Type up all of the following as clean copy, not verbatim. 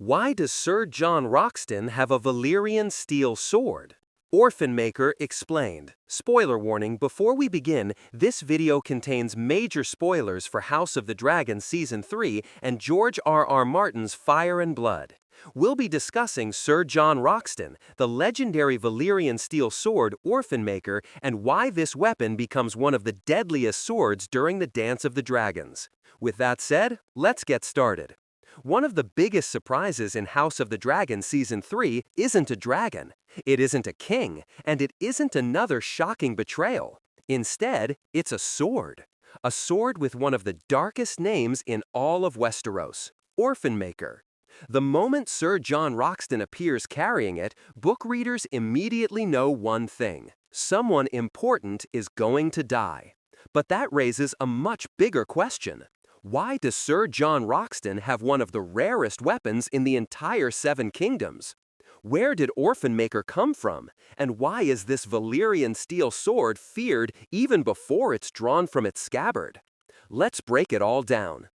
Why does Ser Jon Roxton have a Valyrian steel sword? Orphan-Maker explained. Spoiler warning, before we begin, this video contains major spoilers for House of the Dragon Season 3 and George R.R. Martin's Fire and Blood. We'll be discussing Ser Jon Roxton, the legendary Valyrian steel sword Orphan-Maker, and why this weapon becomes one of the deadliest swords during the Dance of the Dragons. With that said, let's get started. One of the biggest surprises in House of the Dragon Season 3 isn't a dragon, it isn't a king, and it isn't another shocking betrayal. Instead, it's a sword. A sword with one of the darkest names in all of Westeros, Orphan-Maker. The moment Ser Jon Roxton appears carrying it, book readers immediately know one thing: someone important is going to die. But that raises a much bigger question. Why does Ser Jon Roxton have one of the rarest weapons in the entire Seven Kingdoms? Where did Orphan-Maker come from? And why is this Valyrian steel sword feared even before it's drawn from its scabbard? Let's break it all down.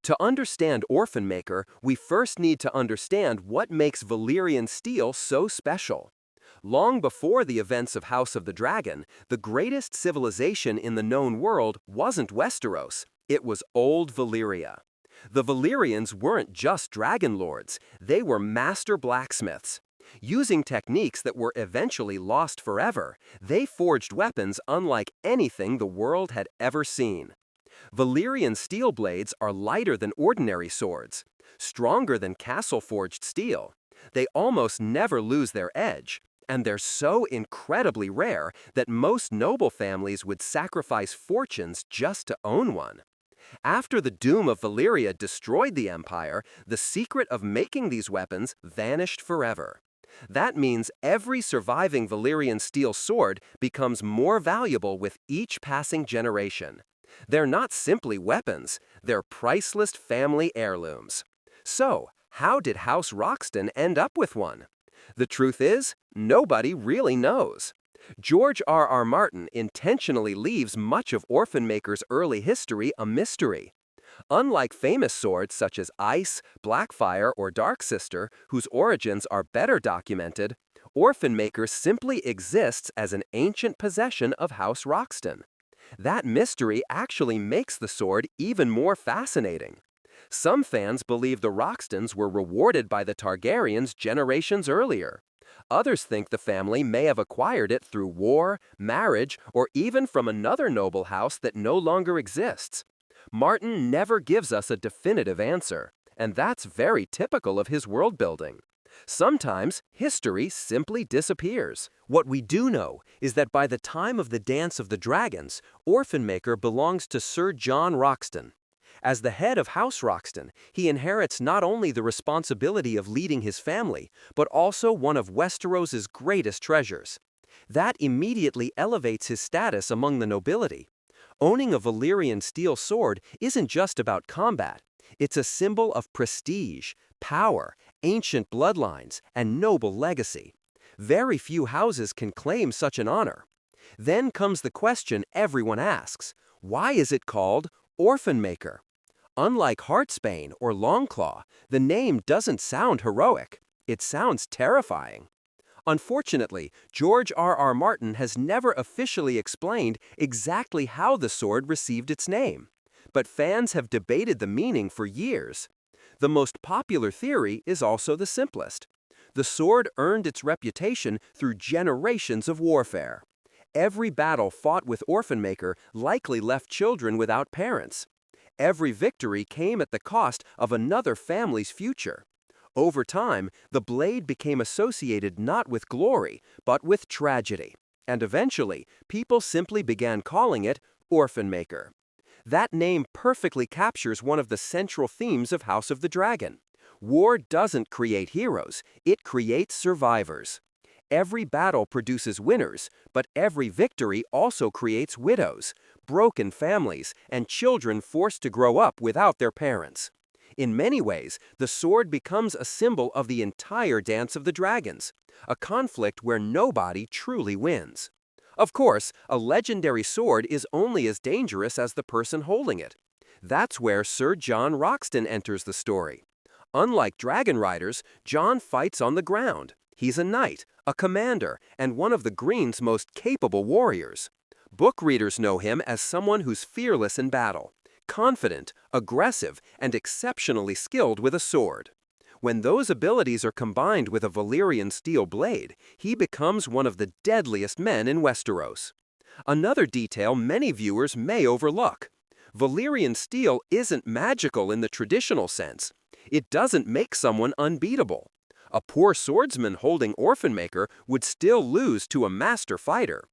To understand Orphan-Maker, we first need to understand what makes Valyrian steel so special. Long before the events of House of the Dragon, the greatest civilization in the known world wasn't Westeros. It was old Valyria. The Valyrians weren't just dragon lords, they were master blacksmiths. Using techniques that were eventually lost forever, they forged weapons unlike anything the world had ever seen. Valyrian steel blades are lighter than ordinary swords, stronger than castle-forged steel. They almost never lose their edge, and they're so incredibly rare that most noble families would sacrifice fortunes just to own one. After the doom of Valyria destroyed the empire, the secret of making these weapons vanished forever. That means every surviving Valyrian steel sword becomes more valuable with each passing generation. They're not simply weapons, they're priceless family heirlooms. So, how did House Roxton end up with one? The truth is, nobody really knows. George R.R. Martin intentionally leaves much of Orphan-Maker's early history a mystery. Unlike famous swords such as Ice, Blackfire, or Darksister, whose origins are better documented, Orphan-Maker simply exists as an ancient possession of House Roxton. That mystery actually makes the sword even more fascinating. Some fans believe the Roxtons were rewarded by the Targaryens generations earlier. Others think the family may have acquired it through war, marriage, or even from another noble house that no longer exists. Martin never gives us a definitive answer, and that's very typical of his world building. Sometimes, history simply disappears. What we do know is that by the time of the Dance of the Dragons, Orphan-Maker belongs to Ser Jon Roxton. As the head of House Roxton, he inherits not only the responsibility of leading his family, but also one of Westeros's greatest treasures. That immediately elevates his status among the nobility. Owning a Valyrian steel sword isn't just about combat. It's a symbol of prestige, power, ancient bloodlines, and noble legacy. Very few houses can claim such an honor. Then comes the question everyone asks: why is it called Orphan-Maker? Unlike Heartsbane or Longclaw, the name doesn't sound heroic. It sounds terrifying. Unfortunately, George R.R. Martin has never officially explained exactly how the sword received its name. But fans have debated the meaning for years. The most popular theory is also the simplest. The sword earned its reputation through generations of warfare. Every battle fought with Orphan-Maker likely left children without parents. Every victory came at the cost of another family's future. Over time, the blade became associated not with glory, but with tragedy. And eventually, people simply began calling it Orphan-Maker. That name perfectly captures one of the central themes of House of the Dragon. War doesn't create heroes, it creates survivors. Every battle produces winners, but every victory also creates widows, broken families, and children forced to grow up without their parents. In many ways, the sword becomes a symbol of the entire Dance of the Dragons, a conflict where nobody truly wins. Of course, a legendary sword is only as dangerous as the person holding it. That's where Ser Jon Roxton enters the story. Unlike dragon riders, Jon fights on the ground. He's a knight, a commander, and one of the Green's most capable warriors. Book readers know him as someone who's fearless in battle, confident, aggressive, and exceptionally skilled with a sword. When those abilities are combined with a Valyrian steel blade, he becomes one of the deadliest men in Westeros. Another detail many viewers may overlook. Valyrian steel isn't magical in the traditional sense. It doesn't make someone unbeatable. A poor swordsman holding Orphan-Maker would still lose to a master fighter.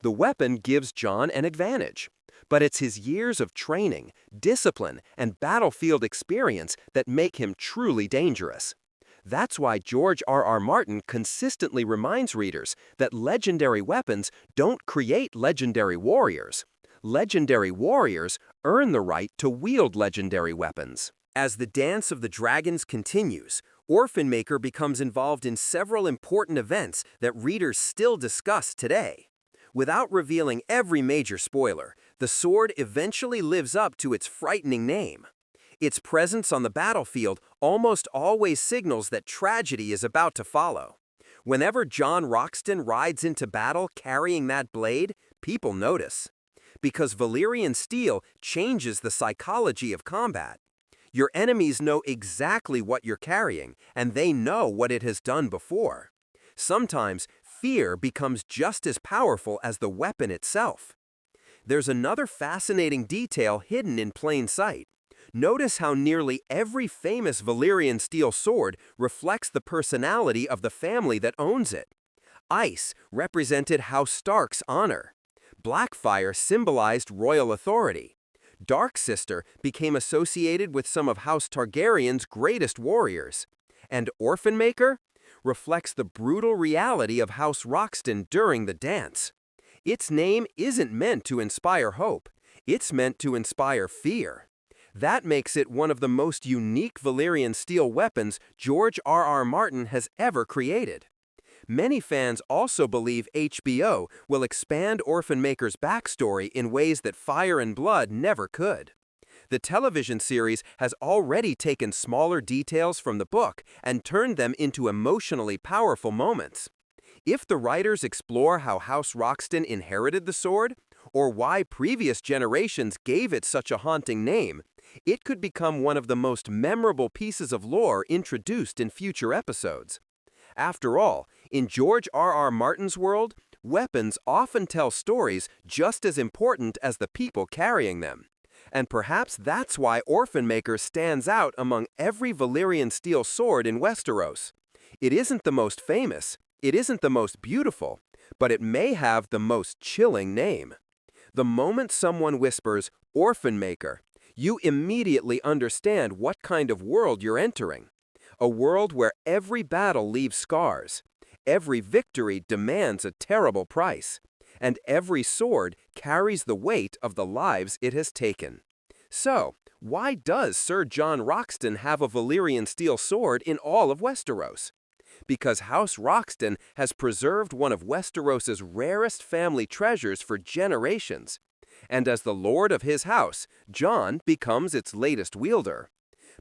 The weapon gives Jon an advantage. But it's his years of training, discipline, and battlefield experience that make him truly dangerous. That's why George R.R. Martin consistently reminds readers that legendary weapons don't create legendary warriors. Legendary warriors earn the right to wield legendary weapons. As the Dance of the Dragons continues, Orphan-Maker becomes involved in several important events that readers still discuss today. Without revealing every major spoiler, the sword eventually lives up to its frightening name. Its presence on the battlefield almost always signals that tragedy is about to follow. Whenever John Roxton rides into battle carrying that blade, people notice. Because Valyrian steel changes the psychology of combat. Your enemies know exactly what you're carrying, and they know what it has done before. Sometimes, fear becomes just as powerful as the weapon itself. There's another fascinating detail hidden in plain sight. Notice how nearly every famous Valyrian steel sword reflects the personality of the family that owns it. Ice represented House Stark's honor. Blackfire symbolized royal authority. Dark Sister became associated with some of House Targaryen's greatest warriors. And Orphan-Maker reflects the brutal reality of House Roxton during the dance. Its name isn't meant to inspire hope. It's meant to inspire fear. That makes it one of the most unique Valyrian steel weapons George R.R. Martin has ever created. Many fans also believe HBO will expand Orphan-Maker's backstory in ways that Fire and Blood never could. The television series has already taken smaller details from the book and turned them into emotionally powerful moments. If the writers explore how House Roxton inherited the sword, or why previous generations gave it such a haunting name, it could become one of the most memorable pieces of lore introduced in future episodes. After all, in George R.R. Martin's world, weapons often tell stories just as important as the people carrying them. And perhaps that's why Orphan-Maker stands out among every Valyrian steel sword in Westeros. It isn't the most famous, it isn't the most beautiful, but it may have the most chilling name. The moment someone whispers, Orphan-Maker, you immediately understand what kind of world you're entering. A world where every battle leaves scars, every victory demands a terrible price, and every sword carries the weight of the lives it has taken. So, why does Ser Jon Roxton have a Valyrian steel sword in all of Westeros? Because House Roxton has preserved one of Westeros's rarest family treasures for generations. And as the lord of his house, Jon becomes its latest wielder.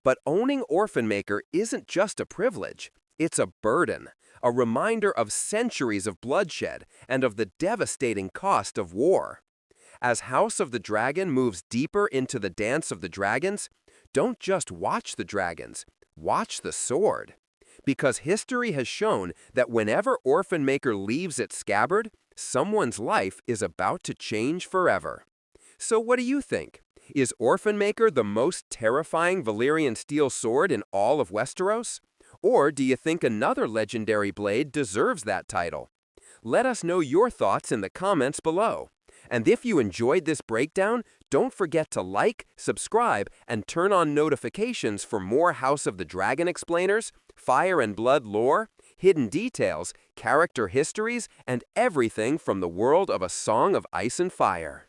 But owning Orphan-Maker isn't just a privilege, it's a burden, a reminder of centuries of bloodshed and of the devastating cost of war. As House of the Dragon moves deeper into the Dance of the Dragons, don't just watch the dragons, watch the sword. Because history has shown that whenever Orphan-Maker leaves its scabbard, someone's life is about to change forever. So what do you think? Is Orphan-Maker the most terrifying Valyrian steel sword in all of Westeros? Or do you think another legendary blade deserves that title? Let us know your thoughts in the comments below. And if you enjoyed this breakdown, don't forget to like, subscribe, and turn on notifications for more House of the Dragon explainers, Fire and Blood lore, hidden details, character histories, and everything from the world of A Song of Ice and Fire.